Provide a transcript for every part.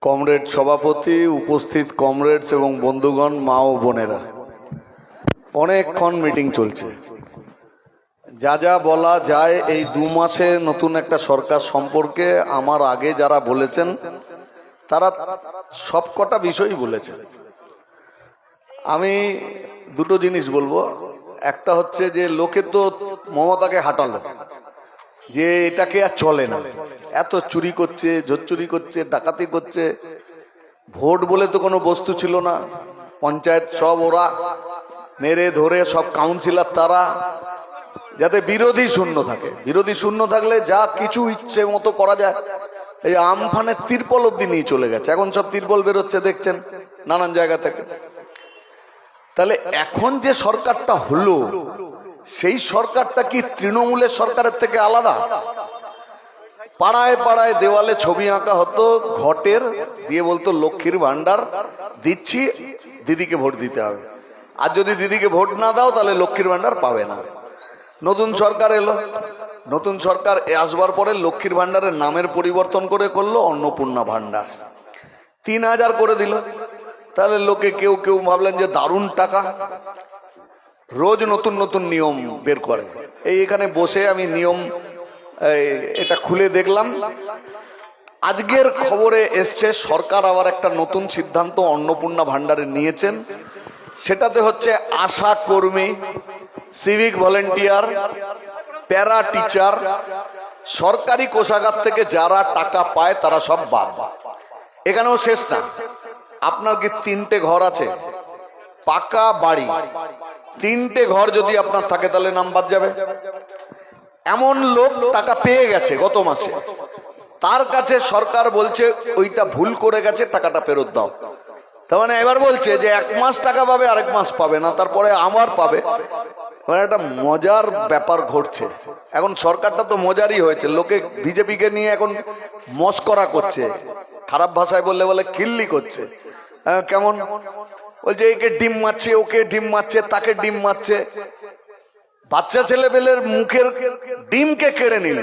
Comrade সভাপতি, উপস্থিত comrades এবং বন্ধুগণ, মা ও বোনেরা, অনেকক্ষণ মিটিং চলছে। যা যা বলা যায় এই 2 মাসে নতুন একটা সরকার সম্পর্কে আমার আগে যারা বলেছেন তারা সবকটা বিষয়ই বলেছেন। আমি দুটো জিনিস বলবো। একটা হচ্ছে যে লোকে তো মমতাকে হাঁটালো যে এটাকে আর চলে না, এত চুরি করছে, ঝোরচুরি করছে, ডাকাতি করছে। ভোট বলে তো কোনো বস্তু ছিল না, পঞ্চায়েত সব ওরা মেরে ধরে সব কাউন্সিলর তারা, যাতে বিরোধী শূন্য থাকে। বিরোধী শূন্য থাকলে যা কিছু ইচ্ছে মতো করা যায়। এই আমফানের তিরপল অব্দি নিয়ে চলে গেছে, এখন সব তিরপল বেরোচ্ছে দেখছেন নানান জায়গা থেকে। তাহলে এখন যে সরকারটা হলো সেই সরকারটা কি তৃণমূলের সরকারের থেকে আলাদা? পাড়ায় পাড়ায় দেওয়ালে ছবি আঁকা হতো ঘটের, দিয়ে বলতো লক্ষ্মীর ভান্ডার দিচ্ছি, দিদিকে ভোট দিতে হবে, আর যদি দিদিকে ভোট না দাও তাহলে লক্ষ্মীর ভান্ডার পাবে না। নতুন সরকার এলো, নতুন সরকার আসবার পরে লক্ষ্মীর ভান্ডারের নামের পরিবর্তন করে করলো অন্নপূর্ণা ভান্ডার, 3000 করে দিল। তাহলে লোকে কেউ কেউ ভাবলেন যে দারুণ টাকা, রোজ নতুন নতুন নিয়ম বের করে। এই এখানে বসে আমি নিয়ম এটা খুলে দেখলাম। আজকের খবরে এসছে সরকার আবার একটা নতুন সিদ্ধান্ত অন্নপূর্ণা ভান্ডারে নিয়েছেন। সেটাতে হচ্ছে আশা কর্মী, সিভিক ভলেন্টিয়ার, প্যারা টিচার, সরকারি কোষাগার থেকে যারা টাকা পায় তারা সব বাদ। এখানেও শেষ না। আপনার কি 3টে ঘর আছে, পাকা বাড়ি, 3টে ঘর যদি আপনার থাকে তাহলে নাম বাদ যাবে। এমন লোক টাকা পেয়ে গেছে গত মাসে, তার কাছে সরকার বলছে ওইটা ভুল করে গেছে, টাকাটা ফেরত দাও। তার মানে এবার বলছে যে 1 মাস টাকা পাবে, আরেক মাস পাবে না, তারপরে আমার পাবে। মানে একটা মজার ব্যাপার ঘটছে। এখন সরকারটা তো মজারই হয়েছে, লোকে বিজেপিকে নিয়ে এখন মস্করা করছে, খারাপ ভাষায় বললে বলে খিল্লি করছে। কেমন বলছে একে ডিম মারছে, ওকে ডিম মারছে, তাকে ডিম মারছে। বাচ্চা ছেলেপেলের মুখের ডিমকে কেড়ে নিল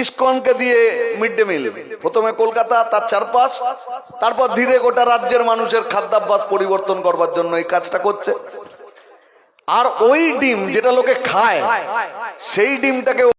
ইসকনকে দিয়ে মিড ডে মিল। প্রথমে কলকাতা, তার চারপাশ, তারপর ধীরে গোটা রাজ্যের মানুষের খাদ্যাভ্যাস পরিবর্তন করবার জন্য এই কাজটা করছে। আর ওই ডিম যেটা লোকে খায় সেই ডিমটাকে